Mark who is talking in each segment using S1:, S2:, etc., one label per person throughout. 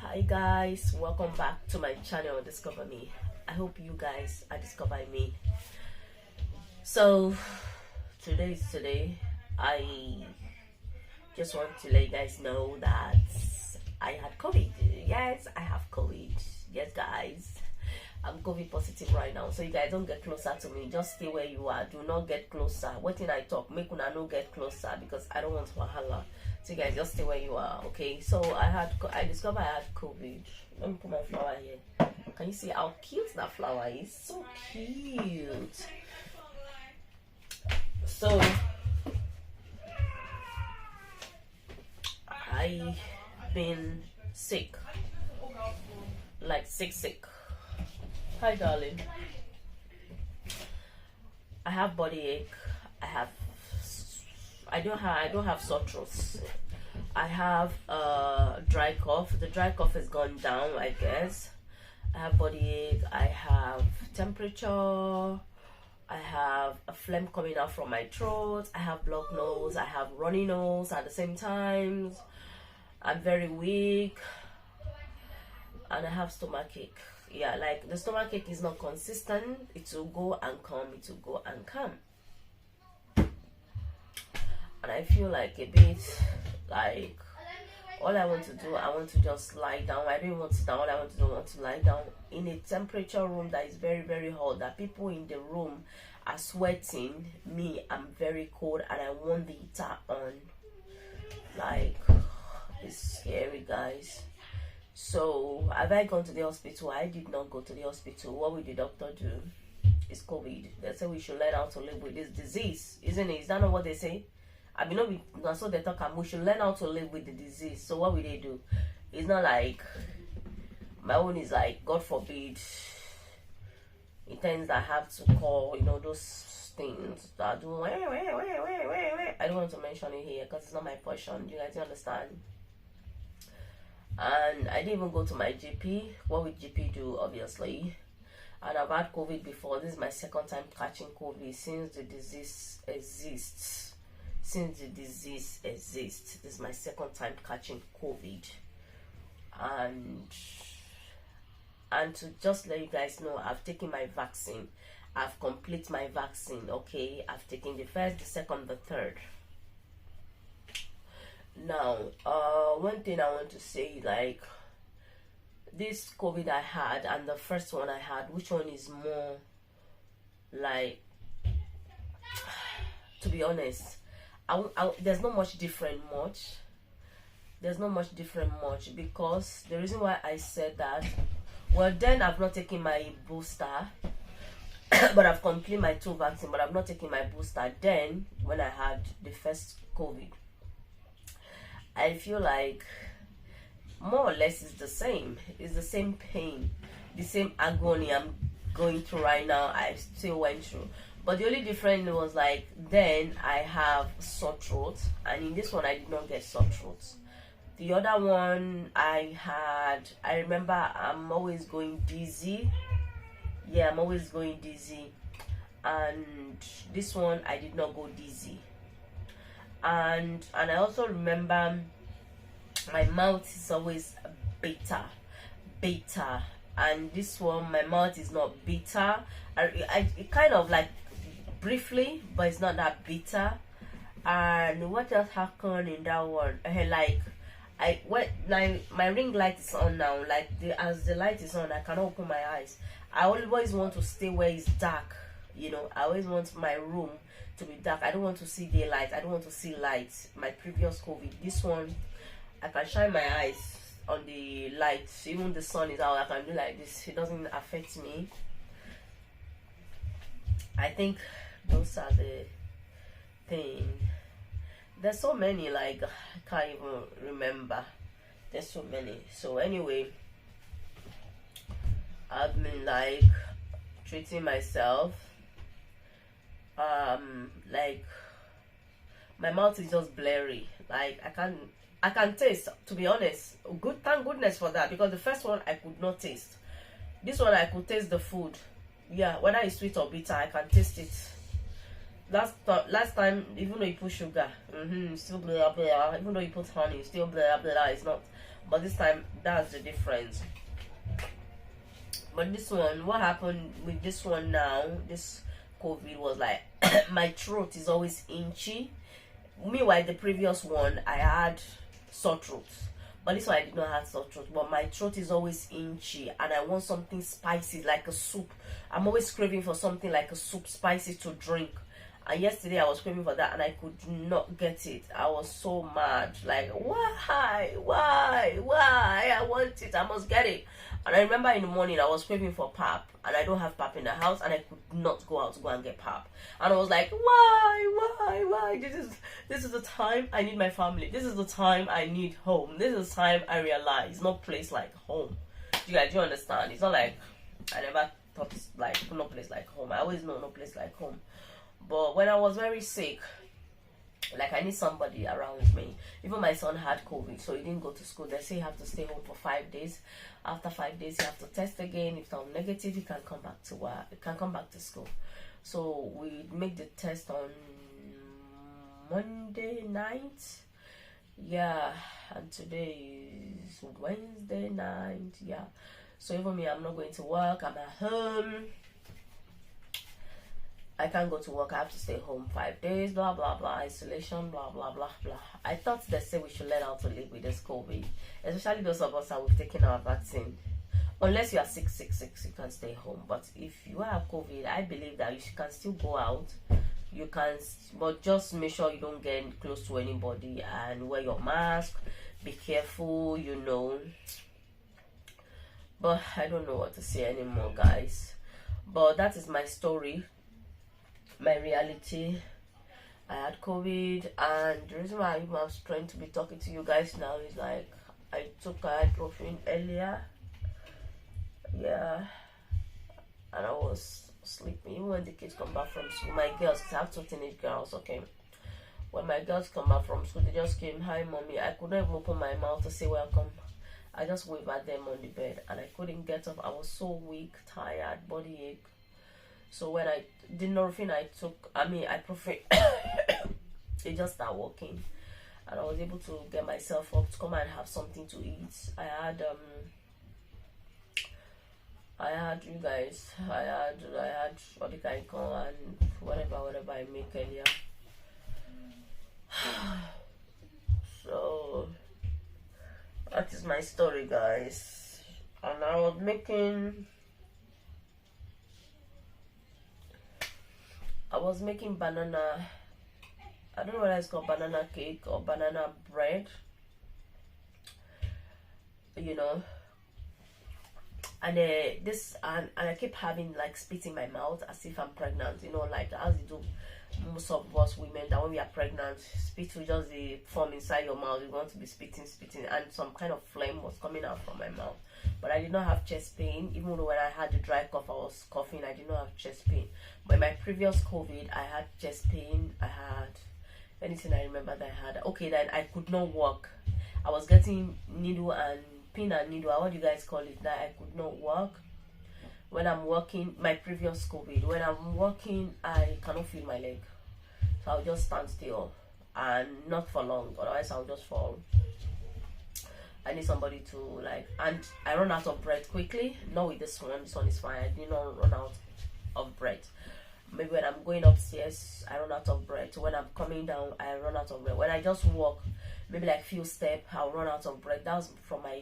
S1: Hi guys, welcome back to my channel Discover Me. I hope you guys are discovering me. So today I just want to let you guys know that I had COVID. Yes, I have COVID. Yes guys, I'm COVID positive right now, so you guys don't get closer to me. Just stay where you are. Do not get closer. What thing I talk, make una no get closer because I don't want wahala. So you guys just stay where you are, okay? So I discovered I had COVID. Let me put my flower here. Can you see how cute that flower is? So cute. So I've been sick, like sick. Hi, darling. I have body ache. I don't have sore throats. I have dry cough. The dry cough has gone down, I guess. I have body ache. I have temperature. I have a phlegm coming out from my throat. I have blocked nose. I have runny nose at the same time. I'm very weak, and I have stomach ache. Yeah, like the stomach ache is not consistent. It will go and come. It will go and come. And I feel like a bit like all I want to do, I want to just lie down. I don't want to sit down. All I want to do, I want to lie down in a temperature room that is very, very hot. That people in the room are sweating. Me, I'm very cold, and I want the heater on. Like, it's scary, guys. So, have I gone to the hospital? I did not go to the hospital. What will the doctor do? It's COVID. They say we should learn how to live with this disease, isn't it? Is that not what they say? I mean, not so they talk, we should learn how to live with the disease. So what will they do? It's not like my own is like, God forbid, it tends I have to call, those things that do. I don't want to mention it here because it's not my portion. You guys understand? And I didn't even go to my GP. What would GP do? Obviously. And I've had COVID before. This is my second time catching COVID since the disease exists. This is my second time catching COVID. And to just let you guys know, I've taken my vaccine. I've completed my vaccine, okay? I've taken the first, the second, the third. Now, one thing I want to say, like, this COVID I had and the first one I had, which one is more, like, to be honest, there's not much different because the reason why I said that, well, then I've not taken my booster but I've completed my 2 vaccines, but I've not taken my booster. Then when I had the first COVID, I feel like more or less it's the same pain, the same agony I'm going through right now. I still went through. But the only difference was like then I have sore throat, and in this one I did not get sore throat. The other one I remember I'm always going dizzy. Yeah, I'm always going dizzy. And this one I did not go dizzy. And I also remember my mouth is always bitter. And this one, my mouth is not bitter. It kind of like briefly, but it's not that bitter. And what else happened in that one? My ring light is on now. Like as the light is on, I cannot open my eyes. I always want to stay where it's dark. I always want my room to be dark. I don't want to see daylight. I don't want to see light. My previous COVID, this one, I can shine my eyes on the light. Even the sun is out, I can do like this. It doesn't affect me. I think those are the things. There's so many, like I can't even remember. There's so many. So anyway, I've been like treating myself. Like my mouth is just blurry. Like I can taste, to be honest. Thank goodness for that, because the first one I could not taste. This one I could taste the food. Yeah, whether it's sweet or bitter, I can taste it. Last time, even though you put sugar, still blah blah. Even though you put honey, still blah blah. It's not. but this time that's the difference. But this one, what happened with this one now, this COVID was like my throat is always itchy. Meanwhile, the previous one I had sore throat, but this one I did not have sore throat. But my throat is always itchy, and I want something spicy like a soup. I'm always craving for something like a soup, spicy to drink. And yesterday I was craving for that, and I could not get it. I was so mad, like why, I want it, I must get it. And I remember in the morning I was craving for pap, and I don't have pap in the house, and I could not go out to go and get pap. And I was like, why? This is the time I need my family. This is the time I need home. This is the time I realize no place like home. Do you understand? It's not like I never thought it's like no place like home. I always know no place like home. But when I was very sick, like I need somebody around me. Even my son had COVID, so he didn't go to school. They say you have to stay home for 5 days. After 5 days, you have to test again. If I'm negative, you can come back to work. You can come back to school. So we make the test on Monday night. Yeah, and today is Wednesday night. Yeah. So even me, I'm not going to work. I'm at home. I can't go to work. I have to stay home 5 days. Blah blah blah. Isolation. Blah blah blah blah. I thought they said we should learn how to live with this COVID, especially those of us that we've taken our vaccine. Unless you are sick, you can stay home. But if you have COVID, I believe that you can still go out. You can, but just make sure you don't get close to anybody and wear your mask. Be careful, you know. But I don't know what to say anymore, guys. But that is my story. My reality. I had COVID, and the reason why I was trying to be talking to you guys now is like I took ibuprofen earlier. Yeah, and I was sleeping. Even when the kids come back from school, my girls, cause I have 2 teenage girls, okay. When my girls come back from school, they just came, hi mommy. I couldn't even open my mouth to say welcome. I just waved at them on the bed, and I couldn't get up. I was so weak, tired, body ache. So when the Norfin I took, ibuprofen, they just start working, and I was able to get myself up to come and have something to eat. I had you guys. I had Odikaiko and whatever I make earlier. So that is my story, guys. And I was making banana, I don't know whether it's called banana cake or banana bread, you know. And and I keep having like spit in my mouth as if I'm pregnant, you know, like as you do most of us women, that when we are pregnant, spit will just form inside your mouth. You're going to be spitting, and some kind of phlegm was coming out from my mouth. But I did not have chest pain. Even though when I had the dry cough, I was coughing, I did not have chest pain. But in my previous COVID, I had chest pain. I had anything I remember that I had. Okay, then I could not walk. I was getting pin and needle, what do you guys call it, that I could not walk. When I'm walking, my previous COVID, when I'm walking, I cannot feel my leg. So I'll just stand still, and not for long, otherwise I'll just fall. I need somebody to like, and I run out of breath quickly. Not with this one is fine. I did not run out of breath. Maybe when I'm going upstairs, I run out of breath. When I'm coming down, I run out of breath. When I just walk, maybe like few steps, I'll run out of breath. That was from my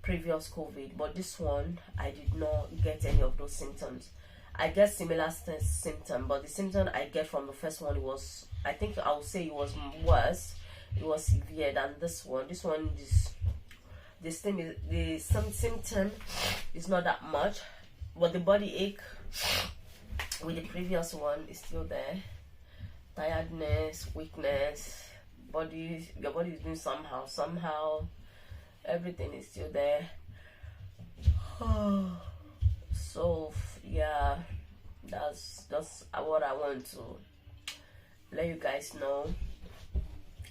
S1: previous COVID. But this one, I did not get any of those symptoms. I get similar symptoms, but the symptom I get from the first one was, I think I would say it was worse. It was severe than this one. This one is, some symptom is not that much, but the body ache with the previous one is still there. Tiredness, weakness, your body is doing somehow. Everything is still there. So yeah, that's what I want to let you guys know,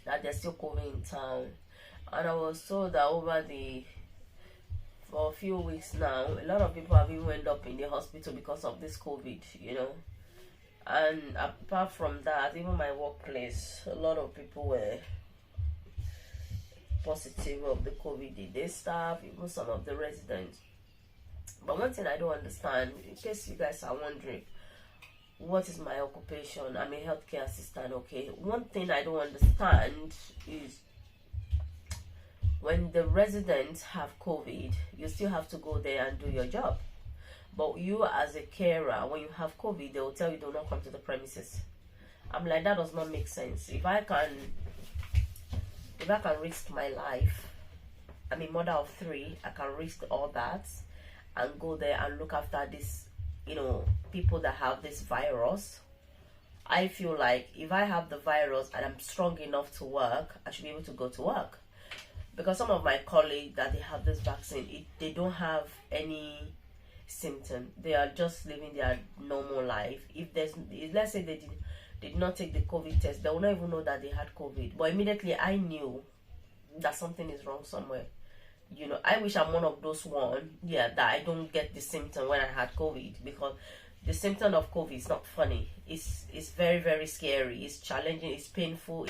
S1: that there's still COVID in town. And I was told that for a few weeks now, a lot of people have even ended up in the hospital because of this COVID, you know. And apart from that, even my workplace, a lot of people were positive of the COVID, the staff, even some of the residents. But one thing I don't understand, in case you guys are wondering, what is my occupation? I'm a healthcare assistant, okay? One thing I don't understand is when the residents have COVID, you still have to go there and do your job. But you as a carer, when you have COVID, they will tell you do not come to the premises. I'm like, that does not make sense. If I can risk my life, I'm a mother of 3, I can risk all that and go there and look after this, people that have this virus. I feel like if I have the virus and I'm strong enough to work, I should be able to go to work. Because some of my colleagues that they have this vaccine, they don't have any symptom. They are just living their normal life. Let's say they did not take the COVID test, they will not even know that they had COVID. But immediately I knew that something is wrong somewhere. I wish I'm one of those that I don't get the symptom when I had COVID, because the symptom of COVID is not funny. It's very, very scary. It's challenging. It's painful.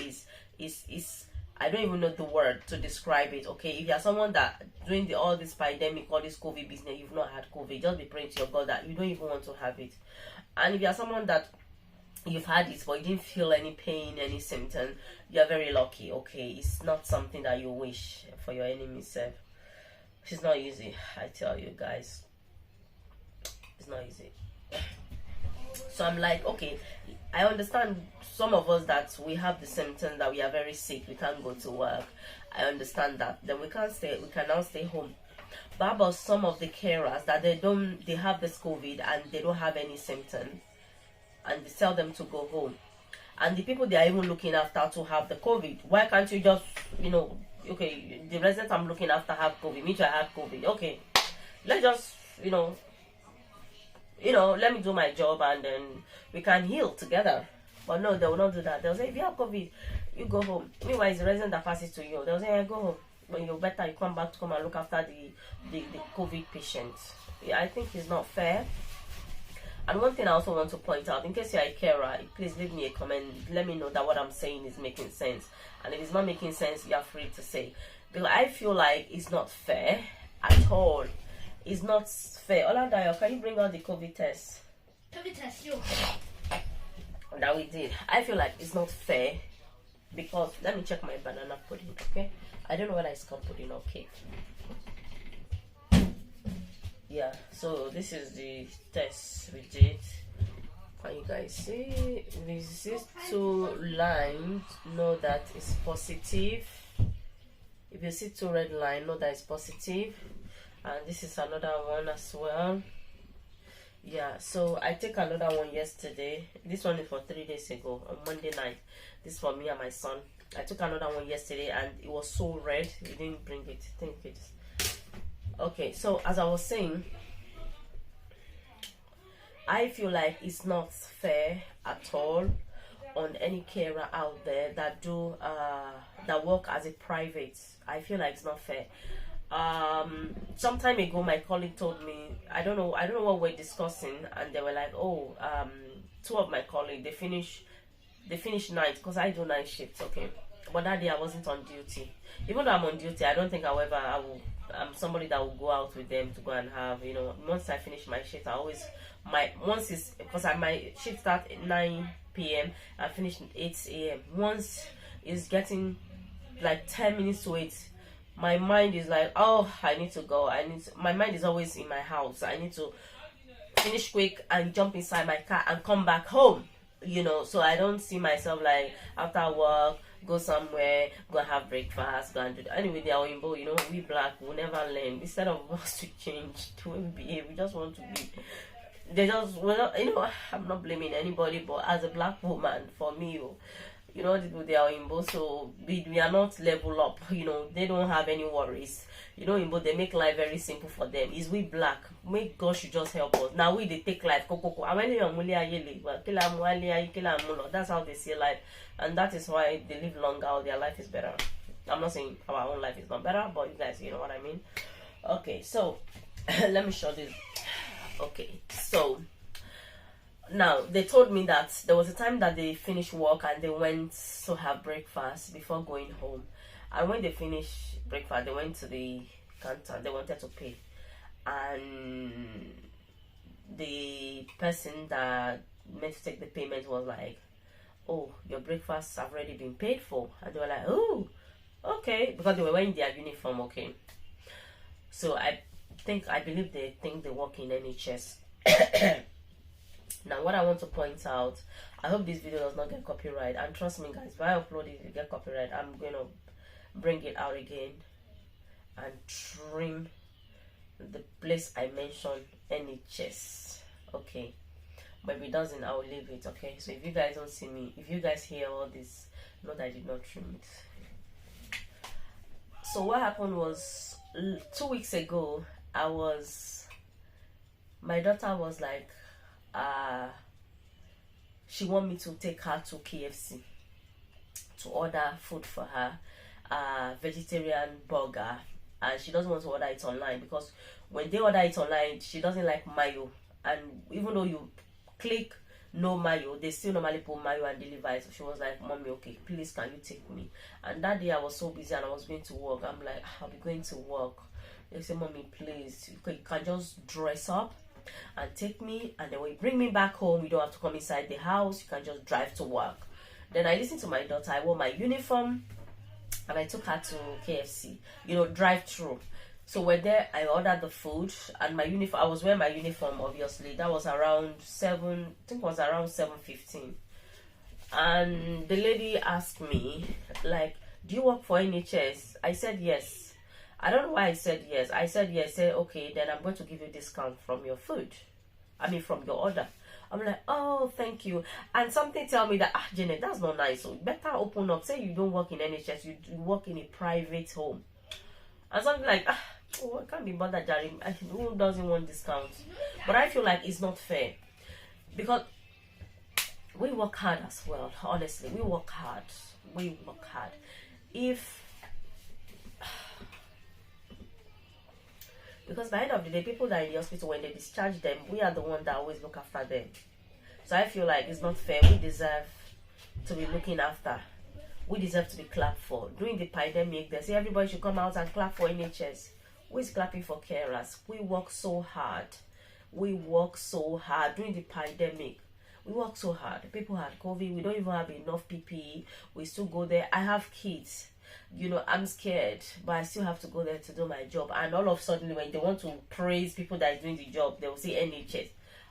S1: It's I don't even know the word to describe it. Okay, if you're someone that doing all this pandemic, all this COVID business, you've not had COVID, just be praying to your God that you don't even want to have it. And if you're someone that you've had it but you didn't feel any pain, any symptom, you're very lucky. Okay, it's not something that you wish for your enemy self. It's not easy, I tell you guys. It's not easy. So I'm like, okay, I understand some of us that we have the symptoms, that we are very sick, we can't go to work. I understand that. Then we can now stay home. But about some of the carers that they have this COVID and they don't have any symptoms, and they tell them to go home. And the people they are even looking after to have the COVID, why can't you just, okay, the residents I'm looking after have COVID, me too, I have COVID. Okay, let's just, let me do my job and then we can heal together. But no, they will not do that. They'll say, if you have COVID, you go home. Meanwhile, it's the resident that passes to you. They'll say, yeah, go home. But you come back to come and look after the COVID patients. Yeah, I think it's not fair. And one thing I also want to point out, in case you're a carer, please leave me a comment. Let me know that what I'm saying is making sense. And if it's not making sense, you're free to say. Because I feel like it's not fair at all. It's not fair. Oladayo, can you bring out the COVID test?
S2: COVID test, you.
S1: That we did. I feel like it's not fair because let me check my banana pudding, okay? I don't know whether it's called pudding or cake. Yeah, so this is the test we did. Can you guys see? These 2 lines, know that it's positive. If you see 2 red lines, know that it's positive. And this is another one as well. Yeah, so I took another one yesterday. This one is for 3 days ago on Monday night. This is for me and my son. I took another one yesterday and it was so red. He didn't bring it. I think it's okay. So as I was saying, I feel like it's not fair at all on any carer out there that that work as a private. I feel like it's not fair. Some time ago my colleague told me, I don't know what we're discussing, and they were like, 2 of my colleagues, they finish night, because I do night shifts, okay, but that day I wasn't on duty. Even though I'm on duty, I don't think, however, I'm somebody that will go out with them to go and have, once I finish my shift, because my shift starts at 9 p.m. I finish at 8 a.m. Once it's getting like 10 minutes to 8, my mind is like, oh, I need to go. My mind is always in my house. I need to finish quick and jump inside my car and come back home. So I don't see myself like after work, go somewhere, go have breakfast, go and do that. Anyway, they are in both, we black, we'll never learn. Instead of us to change the way we behave, we just want to be. I'm not blaming anybody, but as a black woman, for me, they are in both, so we are not level up. They don't have any worries. In both, they make life very simple for them. Is we black? May God should just help us. Now they take life. That's how they see life, and that is why they live longer. Or their life is better. I'm not saying our own life is not better, but you guys, you know what I mean. Okay, so let me show this. Okay, so Now they told me that there was a time that they finished work and they went to have breakfast before going home, and when they finished breakfast they went to the counter. They wanted to pay, and the person that meant to take the payment was like, "Oh, your breakfasts have already been paid for." And they were like, "Oh, okay," because they were wearing their uniform. Okay, so I believe they think they work in NHS. Now what I want to point out, I hope this video does not get copyright, and trust me guys, if I upload it, it get copyright, I'm gonna bring it out again and trim the place I mentioned NHS. Okay, but if it doesn't, I will leave it. Okay, so if you guys don't see me, if you guys hear all this, know that I did not trim it. So what happened was, 2 weeks ago, my daughter was like, she want me to take her to KFC to order food for her, vegetarian burger, and she doesn't want to order it online because when they order it online, she doesn't like mayo, and even though you click no mayo, they still normally put mayo and deliver it. So she was like, "Mommy, okay, please can you take me?" And that day I was so busy and I was going to work. I'm like, "I'll be going to work." They say, "Mommy, please, you can just dress up and take me, and then when you bring me back home, you don't have to come inside the house, you can just drive to work." Then I listened to my daughter. I wore my uniform and I took her to KFC, drive through. So we're there, I ordered the food, and my uniform, I was wearing my uniform, obviously. That was around 7:15. And the lady asked me, like, "Do you work for NHS?" I said yes. I don't know why I said yes. I said yes. Say, "Okay, then I'm going to give you a discount from your food. From your order." I'm like, "Oh, thank you." And something tell me that, Janet, that's not nice. So better open up. Say you don't work in NHS, you work in a private home. And something like, I can't be bothered, Jerry. Who doesn't want discount? But I feel like it's not fair. Because we work hard as well. Honestly, we work hard. Because by the end of the day, people that are in the hospital, when they discharge them, we are the ones that always look after them. So I feel like it's not fair. We deserve to be looking after. We deserve to be clapped for. During the pandemic, they say everybody should come out and clap for NHS. Who is clapping for carers? We work so hard. During the pandemic. We work so hard. People had COVID. We don't even have enough PPE. We still go there. I have kids. I'm scared, but I still have to go there to do my job. And all of a sudden, when they want to praise people that are doing the job, they will say NHS.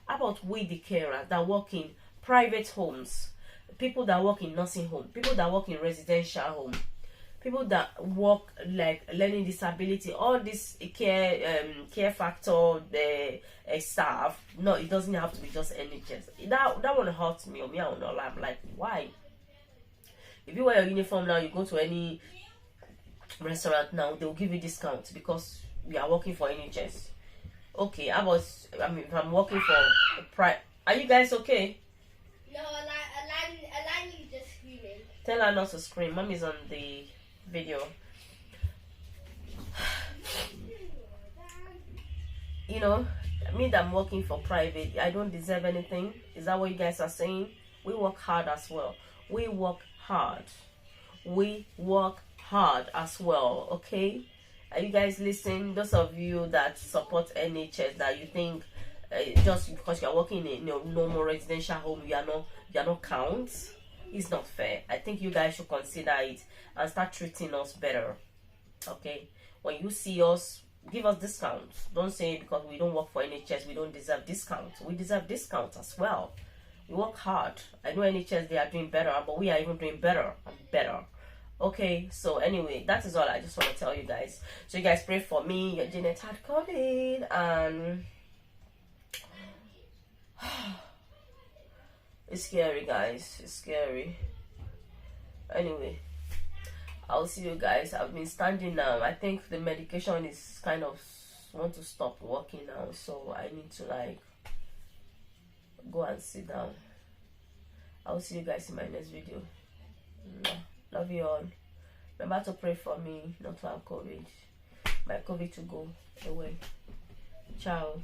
S1: How about we, the carers that work in private homes, people that work in nursing home, people that work in residential home, people that work like learning disability, all this care factor, the staff. No, it doesn't have to be just NHS. That one hurts me. Or me, I don't know. I'm like, why? If you wear your uniform now, you go to any restaurant now, they'll give you discounts because we are working for NHS. Okay, how about, if I'm working for are you guys okay?
S2: No, Alani is just screaming.
S1: Tell her not to scream. Mommy's on the video. Me that I'm working for private, I don't deserve anything. Is that what you guys are saying? We work hard as well. We work hard as well. Okay, are you guys listening? Those of you that support NHS, that you think just because you're working in a normal residential home, you're not count, it's not fair. I think you guys should consider it and start treating us better. Okay, when you see us, give us discounts. Don't say because we don't work for NHS we don't deserve discount. We deserve discount as well. We work hard. I know NHS, they are doing better, but we are even doing better and better. Okay, so anyway, that is all I just want to tell you guys. So you guys pray for me. Your Janet had COVID, and it's scary, guys. It's scary. Anyway, I'll see you guys. I've been standing now. I think the medication is kind of want to stop working now, so I need to go and sit down. I'll see you guys in my next video. Love you all. Remember to pray for me not to have COVID. My COVID to go away. Ciao.